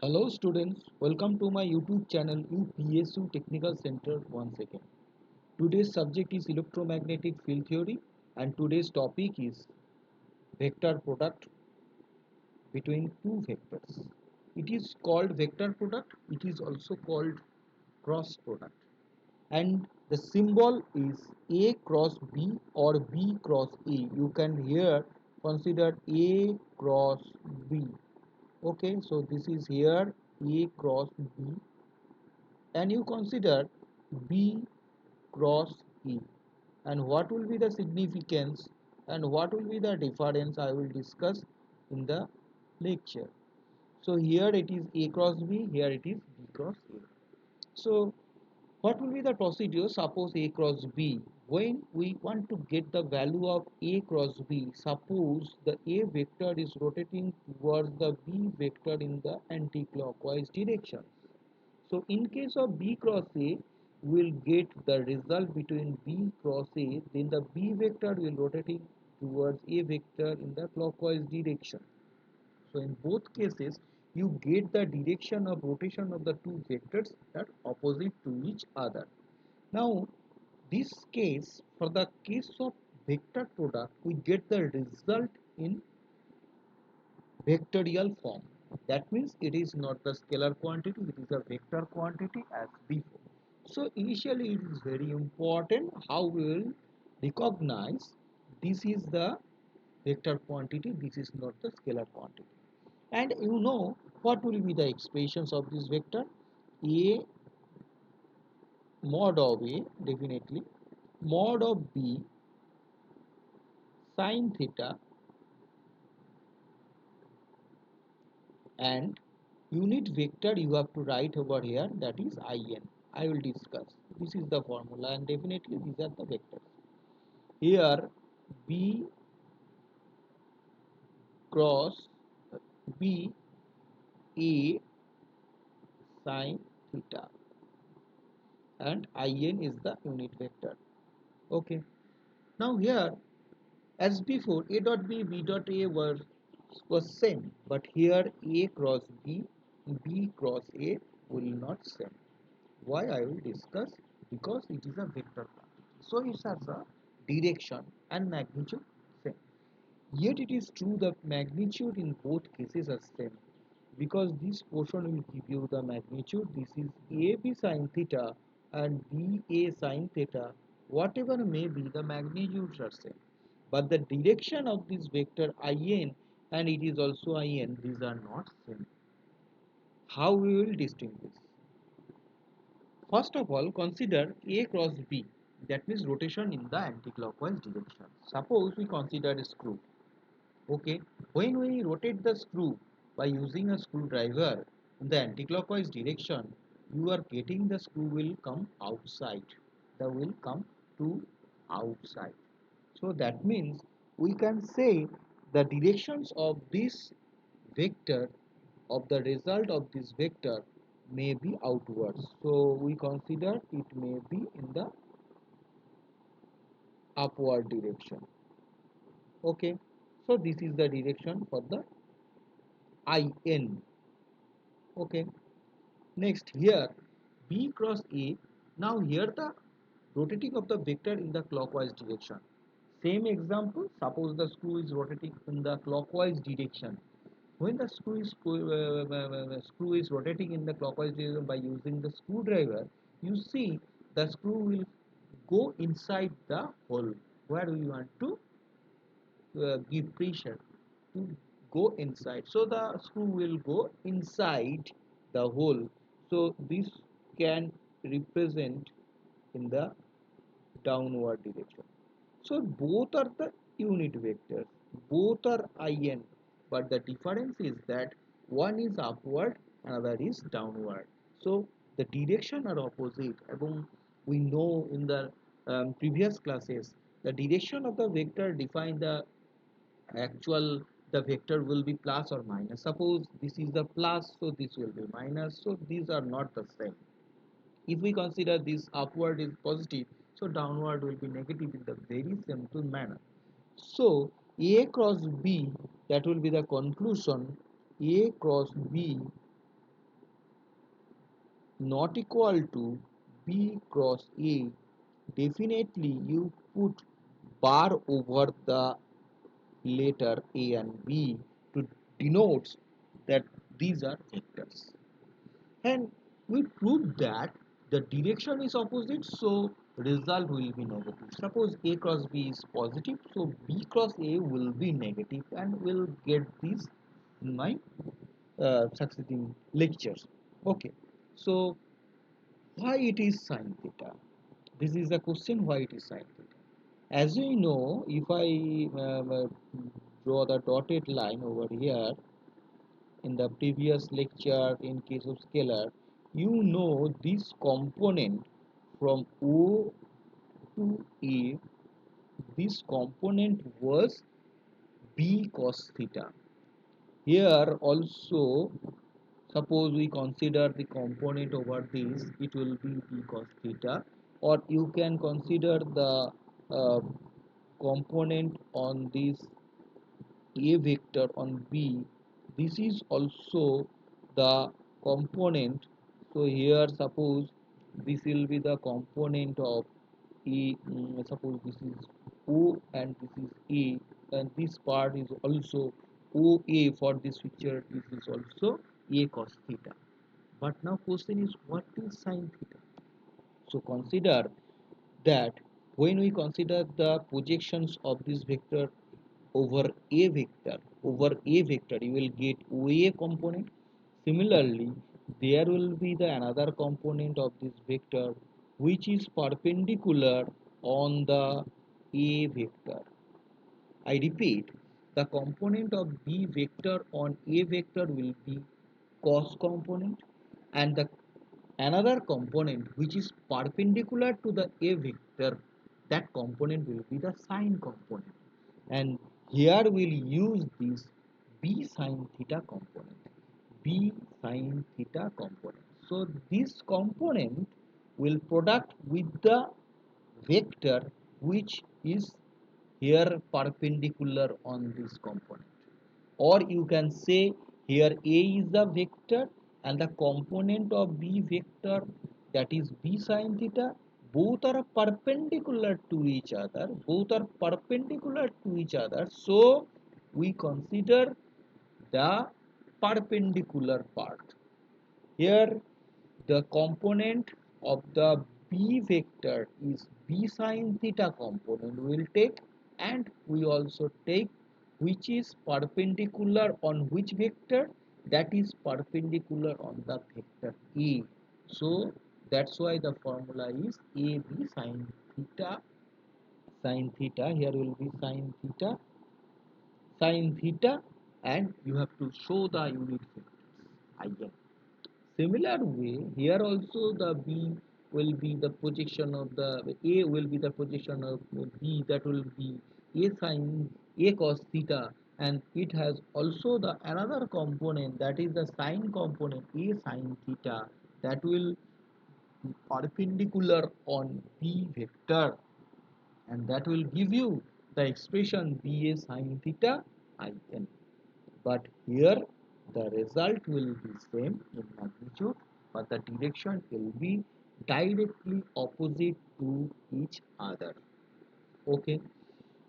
Hello students, welcome to my YouTube channel UPSU Technical Center once again. Today's subject is electromagnetic field theory and today's topic is vector product between two vectors. It is called vector product, it is also called cross product. And the symbol is A cross B or B cross A. You can here consider A cross B. Okay, so this is here A cross B and you consider B cross E, and what will be the significance and what will be the difference I will discuss in the lecture. So here it is A cross B, here it is B cross A. So what will be the procedure? Suppose A cross B, when we want to get the value of A cross B, suppose the A vector is rotating towards the B vector in the anti-clockwise direction. So in case of B cross A, we will get the result between B cross A, then the B vector will rotating towards A vector in the clockwise direction. So in both cases, you get the direction of rotation of the two vectors that opposite to each other. Now, this case, for the case of vector product, we get the result in vectorial form. That means it is not the scalar quantity, it is a vector quantity as before. So initially it is very important how we will recognize this is the vector quantity, this is not the scalar quantity. And you know what will be the expressions of this vector? A mod of A, definitely, mod of B sine theta, and unit vector you have to write over here, that is in. I will discuss. This is the formula and definitely these are the vectors. Here B cross B A sine theta and in is the unit vector. Okay. Now here as before A dot B, B dot A was same, but here A cross B, B cross A will not same. Why I will discuss, because it is a vector quantity. So it has a direction and magnitude same. Yet it is true that magnitude in both cases are same, because this portion will give you the magnitude. This is AB sine theta and BA sine theta. Whatever may be, the magnitudes are same. But the direction of this vector in and it is also in, these are not same. How we will distinguish? First of all, consider A cross B, that means rotation in the anticlockwise direction. Suppose we consider a screw. Okay, when we rotate the screw by using a screwdriver in the anticlockwise direction, you are getting the screw will come outside. The will come to outside. So that means we can say the directions of this vector, of the result of this vector, may be outwards. So we consider it may be in the upward direction. Okay, so this is the direction for the in. Okay, next here B cross A. Now here the rotating of the vector in the clockwise direction. Same example, suppose the screw is rotating in the clockwise direction. When the screw is rotating in the clockwise direction by using the screwdriver, you see the screw will go inside the hole where we want to give pressure to go inside. So the screw will go inside the hole. So this can represent in the downward direction. So both are the unit vectors, both are in, but the difference is that one is upward, another is downward. So the direction are opposite. And we know in the previous classes, the direction of the vector define the actual, the vector will be plus or minus. Suppose this is the plus, so this will be minus. So these are not the same. If we consider this upward is positive, so downward will be negative in the very simple manner. So A cross B, that will be the conclusion. A cross B not equal to B cross A, definitely you put bar over the letter A and B to denote that these are vectors. And we prove that the direction is opposite, so result will be negative. Suppose A cross B is positive, so B cross A will be negative, and we'll get this in my succeeding lectures. Okay, so why it is sine theta? This is the question, why it is sine theta. As you know, if I draw the dotted line over here in the previous lecture in case of scalar, you know this component from O to A, this component was B cos theta. Here also, suppose we consider the component over this, it will be B cos theta, or you can consider the uh, component on this A vector on B. This is also the component. So here suppose this will be the component of A. Suppose this is O and this is A, and this part is also OA. For this picture, this is also A cos theta. But now question is, what is sine theta? So consider that when we consider the projections of this vector over a vector, you will get OA component. Similarly, there will be the another component of this vector which is perpendicular on the A vector. I repeat, the component of B vector on A vector will be cos component, and the another component which is perpendicular to the A vector, that component will be the sine component. And here we'll use this B sine theta component. B sine theta component. So this component will product with the vector which is here perpendicular on this component, or you can say here A is the vector and the component of B vector, that is B sine theta, both are perpendicular to each other, so we consider the perpendicular part. Here the component of the B vector is B sine theta component we will take, and we also take which is perpendicular on which vector, that is perpendicular on the vector A. So that's why the formula is AB sine theta. Here will be sine theta, and you have to show the unit vectors in. Similar way, here also the B will be the projection of the A will be the projection of B, that will be A sine A cos theta, and it has also the another component, that is the sine component A sine theta, that will be perpendicular on B vector, and that will give you the expression BA sine theta in. But here the result will be same in magnitude, but the direction will be directly opposite to each other. Okay,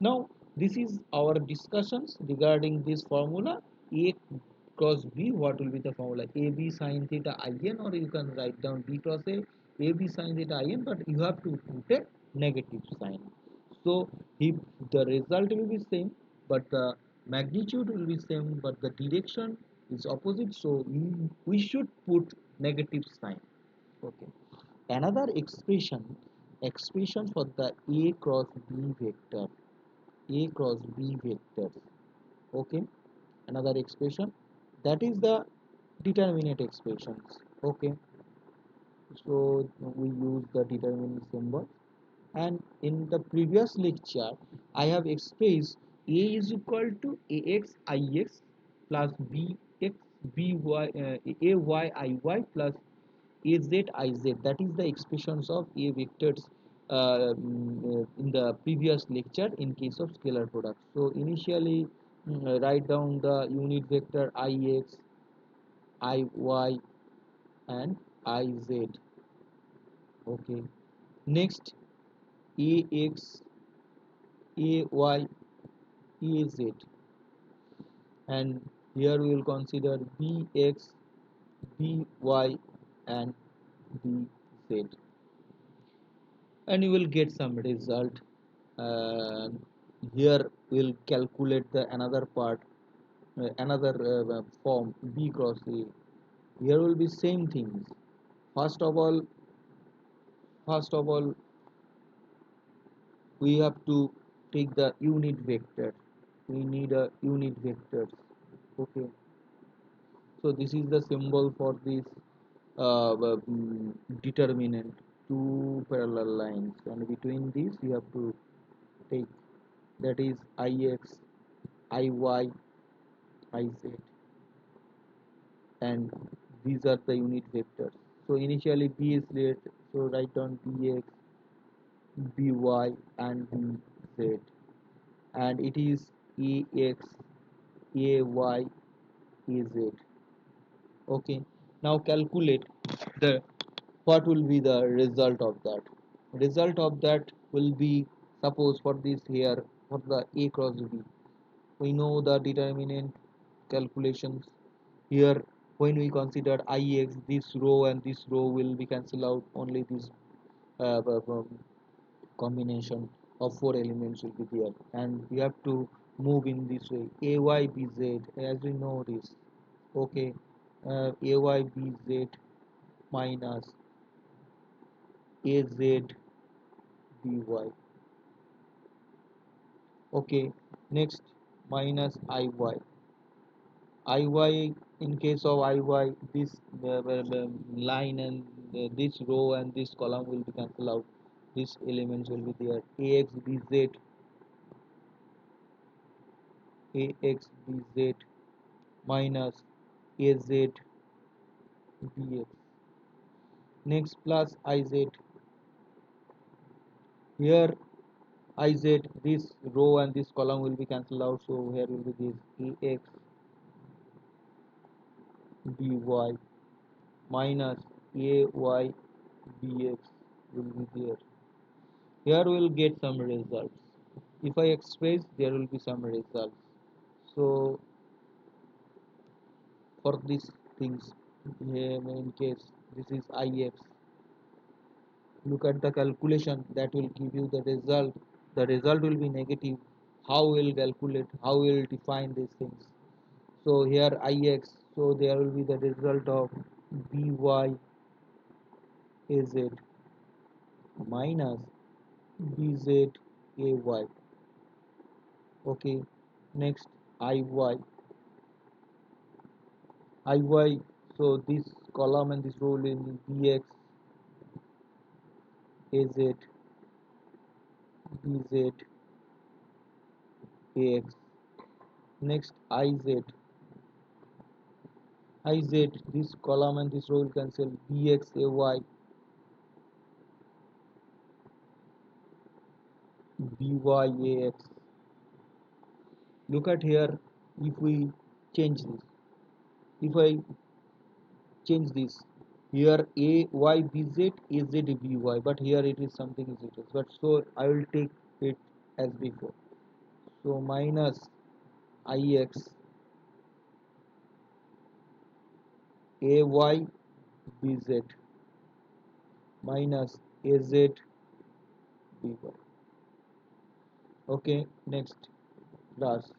now this is our discussions regarding this formula A cross B. What will be the formula? AB sine theta in, or you can write down B cross A, AB sine theta in, but you have to put a negative sign. So if the result will be same, but the magnitude will be same, but the direction is opposite, so we should put negative sign. Okay. Another expression for the A cross B vector, A cross B vectors. Okay, another expression, that is the determinate expressions. Okay, so we use the determinant symbol, and in the previous lecture I have expressed A is equal to ax ix plus bx by ay iy plus az iz. That is the expressions of A vectors in the previous lecture in case of scalar product. So initially, write down the unit vector ix, iy and iz. Okay, next ax, ay, az, and here we will consider bx, by, and bz, and you will get some result. And here we'll calculate the another part, another form b cross a. Here will be same things. First of all, we have to take the unit vector. We need a unit vectors. Okay, so this is the symbol for this determinant, two parallel lines, and between these you have to take, that is ix, iy, iz, and these are the unit vectors. So initially b is let, so write down bx, by, and bz, and it is ax, ay, az. Okay, now calculate the what will be the result of that. Result of that will be, suppose for this here, for the a cross b, we know the determinant calculations. Here when we consider ix, this row and this row will be cancelled out, only this uh, uh, um, combination of four elements will be there, and we have to move in this way, ay bz, as we know this. Okay, ay bz minus az by. Okay, next minus iy. In case of iy, this line and this row and this column will be cancelled out, these elements will be there, ax bz, minus az bx. Next plus iz. Here iz, this row and this column will be cancelled out, so here will be this ax by minus ay bx will be there. Here we will get some results. If I express, there will be some results. So for these things, here in case this is ix, look at the calculation that will give you the result. The result will be negative. How will calculate, how will define these things? So here ix, so there will be the result of by az minus bz ay. Okay, next iy, so this column and this row will be bx, az, bz, ax. Next iz, this column and this row will cancel, bx ay, by ax. Look at here, if we change this, if I change this, here a y bz az by, but here it is something is it is, but so I will take it as before. So minus ix ay bz minus az by. Okay, next plus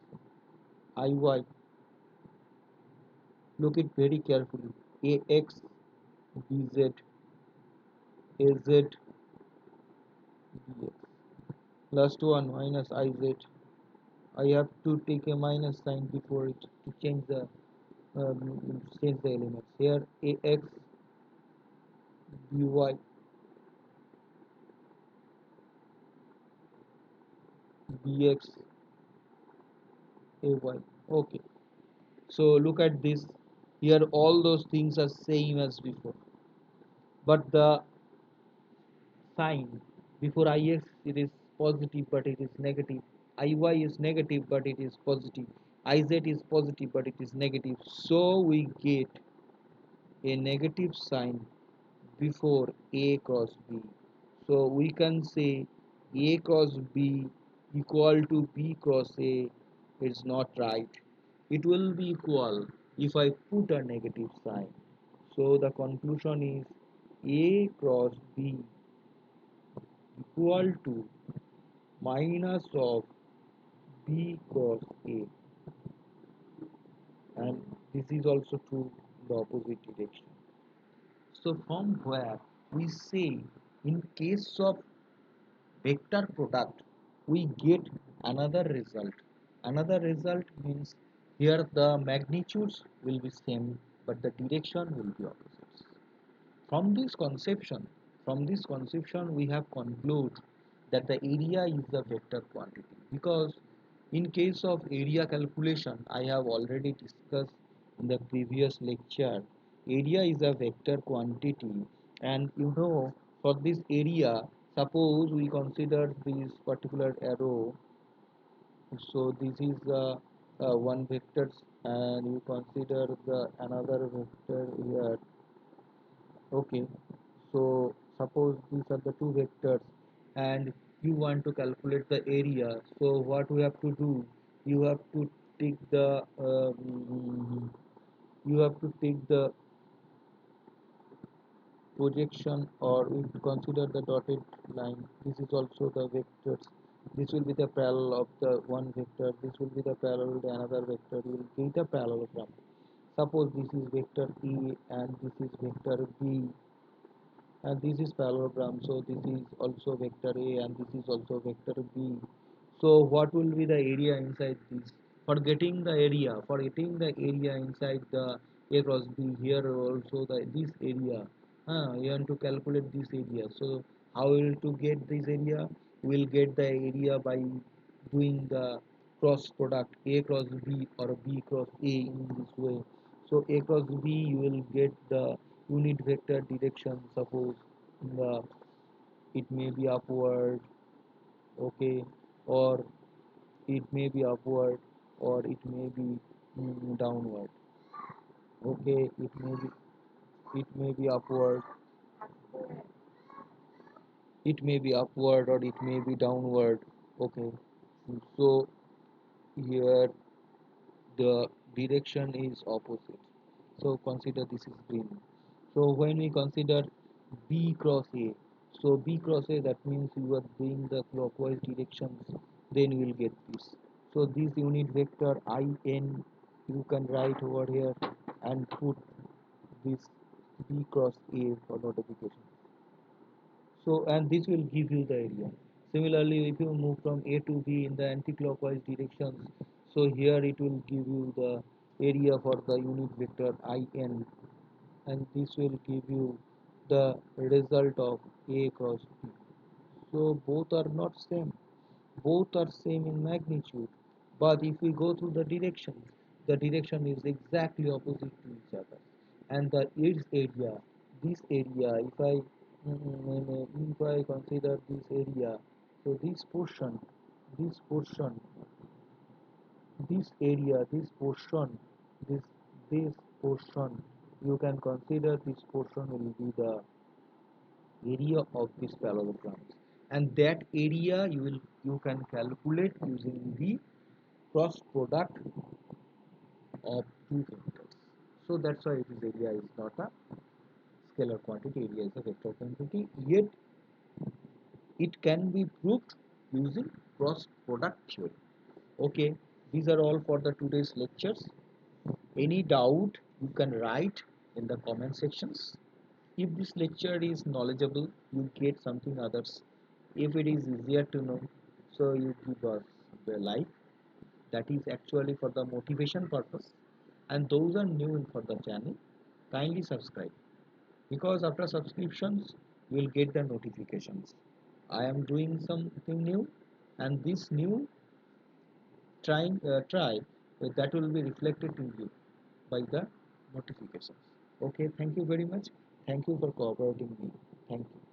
iy, look it very carefully, ax bz az bx plus 1 minus iz. I have to take a minus sign before it to change the elements. Here ax by bx ay. Okay, so look at this. Here all those things are same as before, but the sign before ix, it is positive but it is negative, iy is negative but it is positive, iz is positive but it is negative, so we get a negative sign before A cross B. So we can say A cross B equal to B cross A. It's not right. It will be equal if I put a negative sign. So the conclusion is A cross B equal to minus of B cross A, and this is also true in the opposite direction. So from where we say in case of vector product we get another result. Another result means here the magnitudes will be same but the direction will be opposite. From this conception, we have concluded that the area is the vector quantity, because in case of area calculation, I have already discussed in the previous lecture, area is a vector quantity, and for this area, suppose we consider this particular arrow, so this is one vector, and you consider the another vector here. Okay, so suppose these are the two vectors and you want to calculate the area. So what we have to do, you have to take the you have to take the projection, or we consider the dotted line. This is also the vectors. This will be the parallel of the one vector. This will be the parallel to another vector. You will get a parallelogram. Suppose this is vector E and this is vector B, and this is parallelogram, so this is also vector A and this is also vector B. So what will be the area inside this? For getting the area inside the A cross B, here also the this area, you want to calculate this area. So how will to get this area? We'll get the area by doing the cross product A cross B or B cross A in this way. So A cross B, you will get the unit vector direction. Suppose the it may be upward, okay, or it may be upward, or it may be downward, okay, it may be upward, it may be upward or it may be downward, okay. So here the direction is opposite, so consider this is green. So when we consider B cross A, so B cross A, that means you are doing the clockwise directions, then you will get this. So this unit vector IN you can write over here and put this B cross A for notification. So and this will give you the area. Similarly, if you move from A to B in the anti-clockwise directions, so here it will give you the area for the unit vector IN, and this will give you the result of A cross B. So both are not same, both are same in magnitude, but if we go through the direction is exactly opposite to each other, and the its area, this area, if I consider this area, so this portion, this area, this this portion, you can consider this portion will be the area of this parallelograms, and that area you can calculate using the cross product of two vectors. So that's why it is area is not a scalar quantity, area is a vector quantity, yet it can be proved using cross product theory. Okay, these are all for the today's lectures. Any doubt you can write in the comment sections. If this lecture is knowledgeable, you get something others. If it is easier to know, so you give us the like. That is actually for the motivation purpose. And those are new for the channel, kindly subscribe, because after subscriptions you will get the notifications. I am doing something new, and this new try that will be reflected to you by the notifications. Okay, thank you very much. Thank you for cooperating me. Thank you.